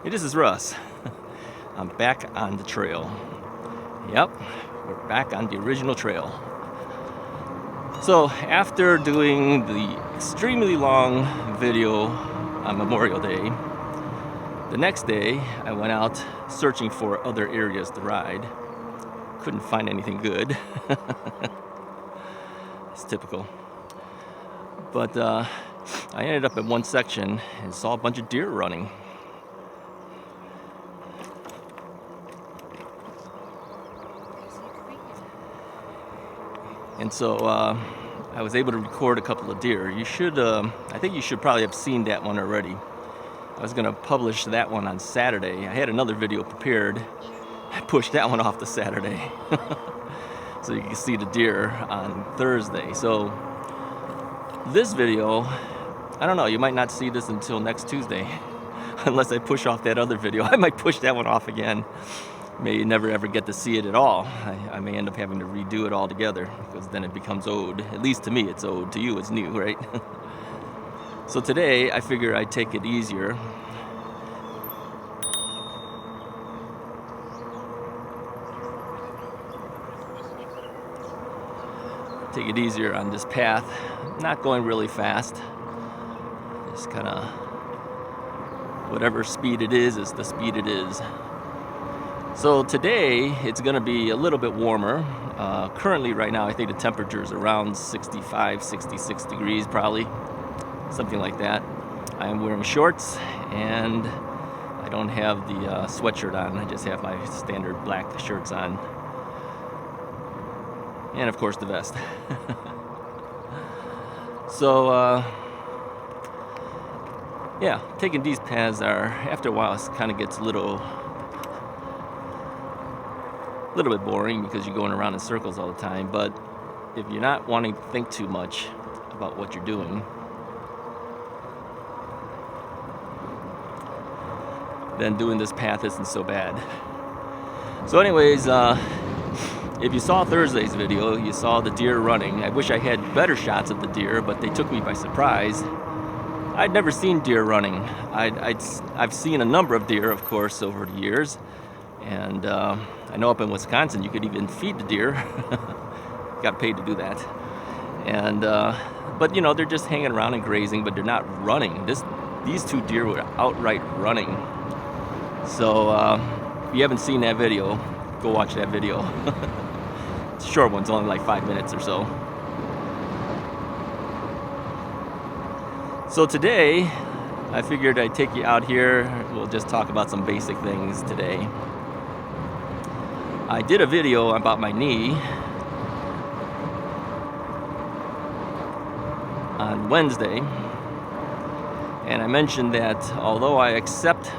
Hey, this is Russ. I'm back on the trail. Yep, we're back on the original trail. So after doing the extremely long video on Memorial Day, the next day I went out searching for other areas to ride. Couldn't find anything good. It's typical. But I ended up in one section and saw a bunch of deer running. And so I was able to record a couple of deer. You should, I think you should probably have seen that one already. I was gonna publish that one on Saturday. I had another video prepared. I pushed that one off to Saturday. So you can see the deer on Thursday. So this video, I don't know, you might not see this until next Tuesday. Unless I push off that other video. I might push that one off again. May never ever get to see it at all. I may end up having to redo it all together because then it becomes old. At least to me it's old. To you it's new, right? So today I figure I'd take it easier. Take it easier on this path. Not going really fast. Just kind of whatever speed it is the speed it is. So today it's going to be a little bit warmer. Currently right now I think the temperature is around 65, 66 degrees probably. Something like that. I am wearing shorts and I don't have the sweatshirt on. I just have my standard black shirts on. And of course the vest. So yeah, taking these paths are, after a while it kind of gets a little bit boring because you're going around in circles all the time. But if you're not wanting to think too much about what you're doing, then doing this path isn't so bad. So anyways, if you saw Thursday's video, you saw the deer running. I wish I had better shots of the deer, but they took me by surprise. I'd never seen deer running. I've seen a number of deer, of course, over the years. And I know up in Wisconsin you could even feed the deer. Got paid to do that. And but you know, they're just hanging around and grazing, but they're not running. These two deer were outright running. So if you haven't seen that video, go watch that video. It's a short one, it's only like 5 minutes or so. So today I figured I'd take you out here. We'll just talk about some basic things today. I did a video about my knee on Wednesday, and I mentioned that although I accept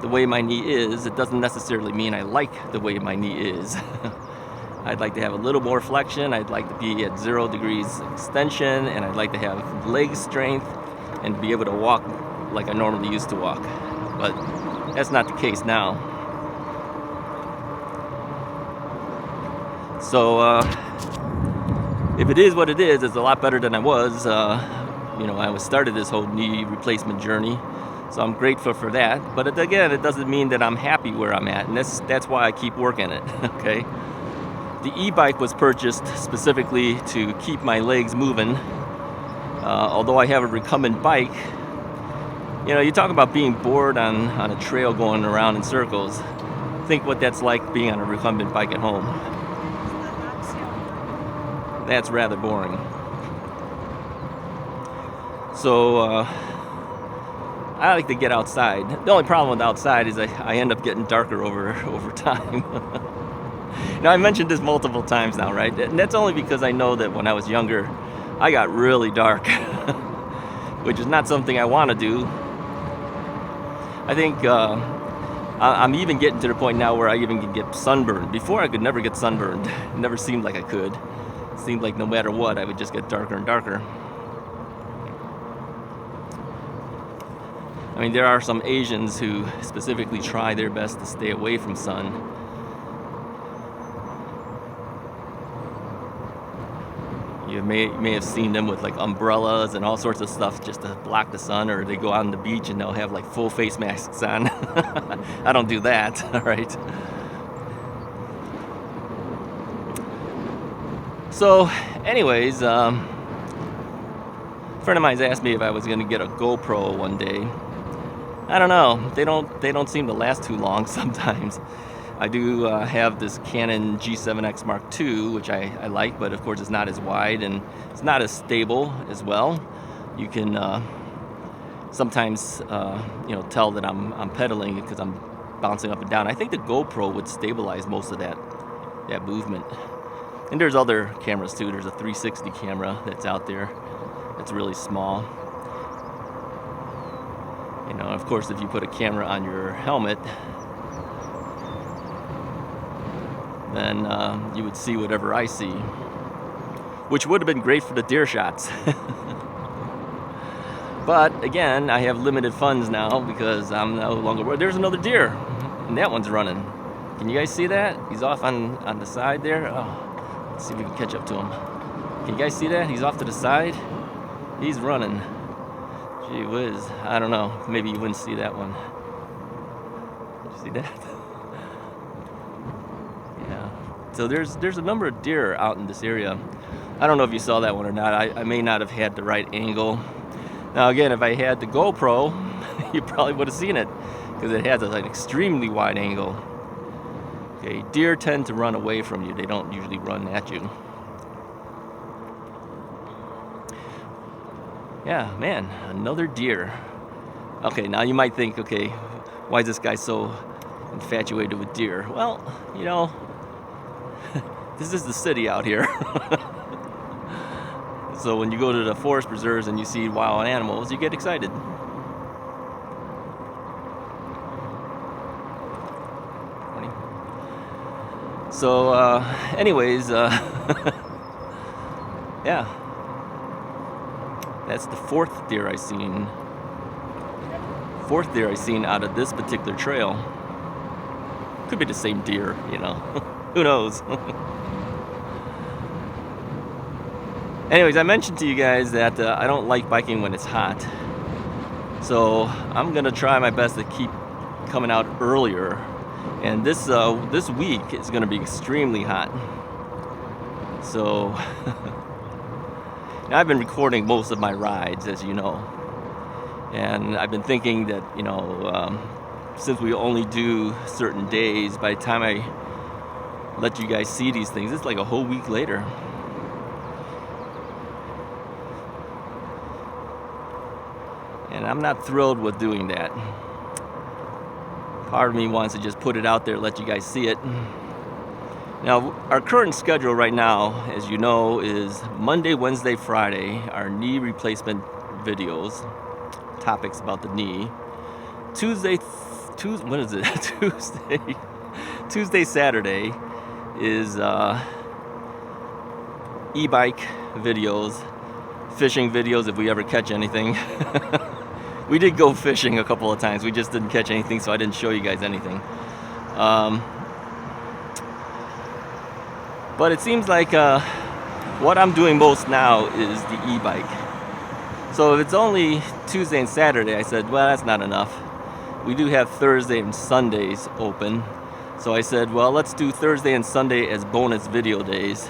the way my knee is, it doesn't necessarily mean I like the way my knee is. I'd like to have a little more flexion, I'd like to be at 0 degrees extension, and I'd like to have leg strength and be able to walk like I normally used to walk. But that's not the case now. So if it is what it is, it's a lot better than I was. You know, I started this whole knee replacement journey, so I'm grateful for that. But again, it doesn't mean that I'm happy where I'm at, and that's why I keep working it. Okay. The e-bike was purchased specifically to keep my legs moving. Although I have a recumbent bike, you know, you talk about being bored on a trail going around in circles. Think what that's like being on a recumbent bike at home. That's rather boring. So I like to get outside. The only problem with outside is I end up getting darker over time. Now I mentioned this multiple times now, right? And that's only because I know that when I was younger, I got really dark, which is not something I want to do. I think I'm even getting to the point now where I even can get sunburned. Before I could never get sunburned. It never seemed like I could. It seemed like no matter what, I would just get darker and darker. I mean, there are some Asians who specifically try their best to stay away from sun. You may have seen them with like umbrellas and all sorts of stuff just to block the sun, or they go out on the beach and they'll have like full face masks on. I don't do that, all right? So anyways, a friend of mine's asked me if I was going to get a GoPro one day. I don't know. They don't seem to last too long sometimes. I do have this Canon G7X Mark II, which I like, but of course it's not as wide and it's not as stable as well. You can sometimes tell that I'm pedaling because I'm bouncing up and down. I think the GoPro would stabilize most of that movement. And there's other cameras too. There's a 360 camera that's out there. It's really small. You know, of course, if you put a camera on your helmet, then you would see whatever I see, which would have been great for the deer shots. But again, I have limited funds now because I'm no longer. There's another deer, and that one's running. Can you guys see that? He's off on the side there. Oh, let's see if we can catch up to him. Can you guys see that? He's off to the side. He's running. Gee whiz. I don't know. Maybe you wouldn't see that one. Did you see that? So there's a number of deer out in this area. I don't know if you saw that one or not. I may not have had the right angle. Now again, if I had the GoPro, you probably would have seen it because it has an extremely wide angle. Okay, deer tend to run away from you. They don't usually run at you. Yeah, man, another deer. Okay, now you might think, okay, why is this guy so infatuated with deer? Well, you know, this is the city out here. So when you go to the forest preserves and you see wild animals, you get excited. So anyways, yeah, that's the fourth deer I seen. Fourth deer I seen out of this particular trail. Could be the same deer, you know. Who knows? Anyways, I mentioned to you guys that I don't like biking when it's hot. So I'm gonna try my best to keep coming out earlier. And this week is gonna be extremely hot. So now I've been recording most of my rides, as you know. And I've been thinking that, you know, since we only do certain days, by the time I let you guys see these things, it's like a whole week later. And I'm not thrilled with doing that. Part of me wants to just put it out there, let you guys see it. Now, our current schedule right now, as you know, is Monday, Wednesday, Friday, our knee replacement videos, topics about the knee. Tuesday, Saturday is e-bike videos, fishing videos if we ever catch anything. We did go fishing a couple of times. We just didn't catch anything, so I didn't show you guys anything. But it seems like what I'm doing most now is the e-bike. So if it's only Tuesday and Saturday, I said, well, that's not enough. We do have Thursday and Sundays open. So I said, well, let's do Thursday and Sunday as bonus video days.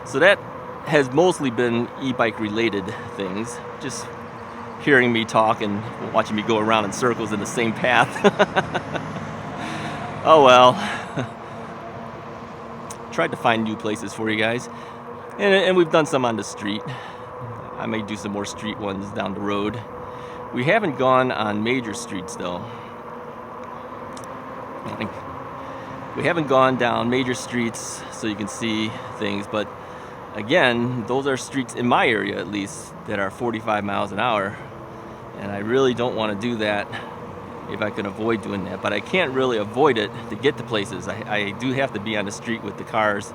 So that has mostly been e-bike related things. Just hearing me talk and watching me go around in circles in the same path. Oh well. Tried to find new places for you guys. And we've done some on the street. I may do some more street ones down the road. We haven't gone on major streets though. We haven't gone down major streets so you can see things, but again, those are streets in my area at least that are 45 miles an hour. And I really don't want to do that if I can avoid doing that. But I can't really avoid it to get to places. I do have to be on the street with the cars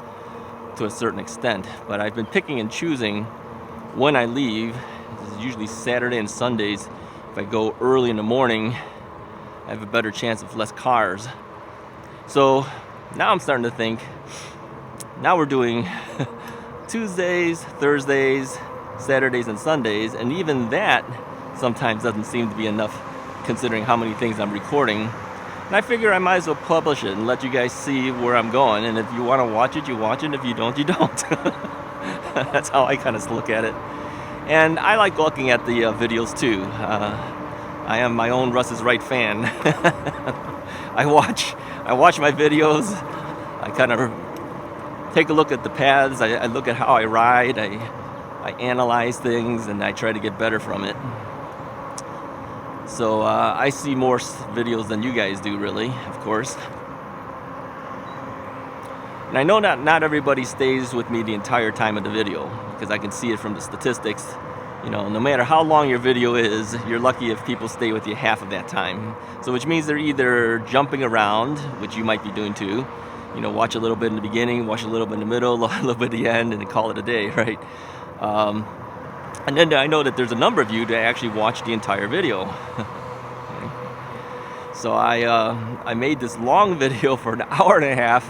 to a certain extent. But I've been picking and choosing when I leave. This is usually Saturday and Sundays. If I go early in the morning, I have a better chance of less cars. So now I'm starting to think, now we're doing Tuesdays, Thursdays, Saturdays, and Sundays, and even that sometimes doesn't seem to be enough considering how many things I'm recording. And I figure I might as well publish it and let you guys see where I'm going, and if you want to watch it, you watch it, and if you don't, you don't. That's how I kind of look at it. And I like looking at the videos too. I am my own Russ is Right fan. I watch my videos. I kind of take a look at the paths. I look at how I ride. I analyze things, and I try to get better from it. So I see more videos than you guys do, really, of course. And I know not everybody stays with me the entire time of the video, because I can see it from the statistics. You know, no matter how long your video is, you're lucky if people stay with you half of that time. So which means they're either jumping around, which you might be doing too. You know, watch a little bit in the beginning, watch a little bit in the middle, a little bit at the end, and then call it a day, right? And then I know that there's a number of you that actually watch the entire video. So I made this long video for an hour and a half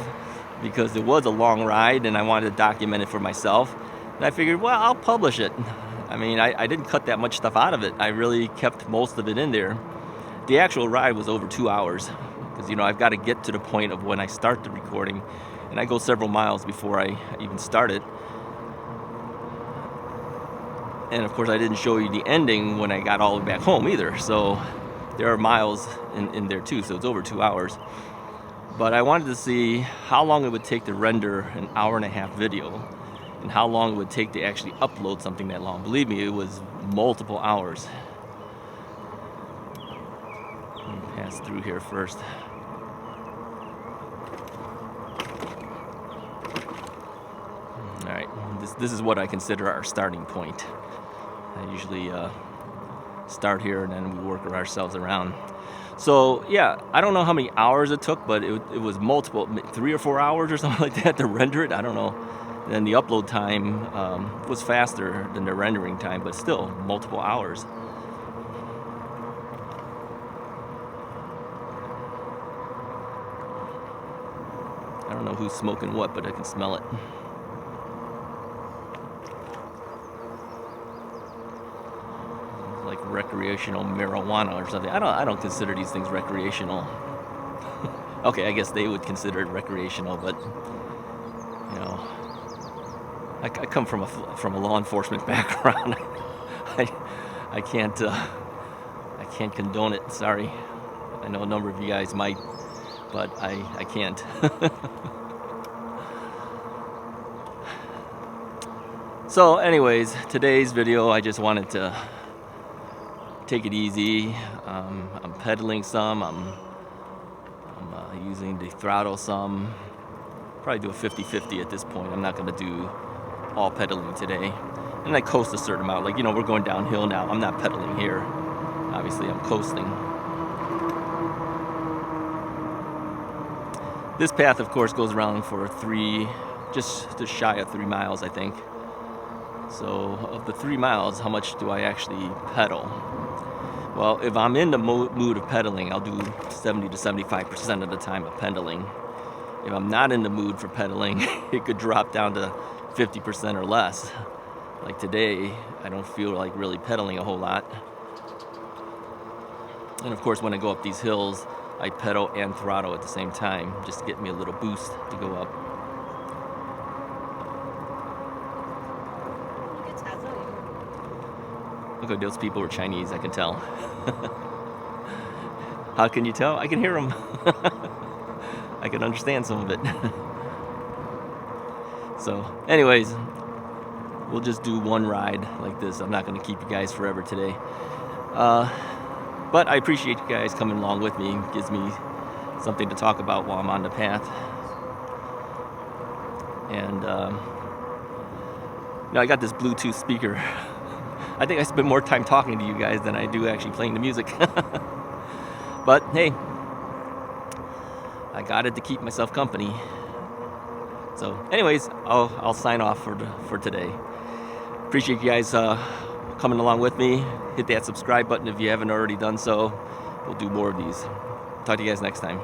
because it was a long ride and I wanted to document it for myself. And I figured, well, I'll publish it. I mean, I didn't cut that much stuff out of it. I really kept most of it in there. The actual ride was over 2 hours because, you know, I've got to get to the point of when I start the recording, and I go several miles before I even start it. And of course I didn't show you the ending when I got all the way back home either, so there are miles in there too, so it's over 2 hours. But I wanted to see how long it would take to render an hour and a half video and how long it would take to actually upload something that long. Believe me, it was multiple hours. Let me pass through here first. Alright, this is what I consider our starting point. I usually start here and then we work ourselves around. So yeah, I don't know how many hours it took, but it was multiple, 3 or 4 hours or something like that to render it. I don't know. And then the upload time was faster than the rendering time, but still multiple hours. I don't know who's smoking what, but I can smell it. Like recreational marijuana or something. I don't consider these things recreational. Okay, I guess they would consider it recreational, but you know, I come from a law enforcement background. I can't condone it. Sorry. I know a number of you guys might, but I can't. So anyways, today's video, I just wanted to take it easy. I'm pedaling some. I'm using the throttle some. Probably do a 50-50 at this point. I'm not going to do all pedaling today. And I coast a certain amount. Like, you know, we're going downhill now. I'm not pedaling here. Obviously, I'm coasting. This path, of course, goes around for just shy of 3 miles, I think. So of the 3 miles, how much do I actually pedal? Well, if I'm in the mood of pedaling, I'll do 70 to 75% of the time of pedaling. If I'm not in the mood for pedaling, it could drop down to 50% or less. Like today, I don't feel like really pedaling a whole lot. And of course, when I go up these hills, I pedal and throttle at the same time, just to get me a little boost to go up. Look at those people are Chinese, I can tell. How can you tell? I can hear them. I can understand some of it. So, anyways, we'll just do one ride like this. I'm not going to keep you guys forever today. But I appreciate you guys coming along with me. It gives me something to talk about while I'm on the path. And, you know, I got this Bluetooth speaker. I think I spend more time talking to you guys than I do actually playing the music. But hey, I got it to keep myself company. So anyways, I'll sign off for today. Appreciate you guys coming along with me. Hit that subscribe button if you haven't already done so. We'll do more of these. Talk to you guys next time.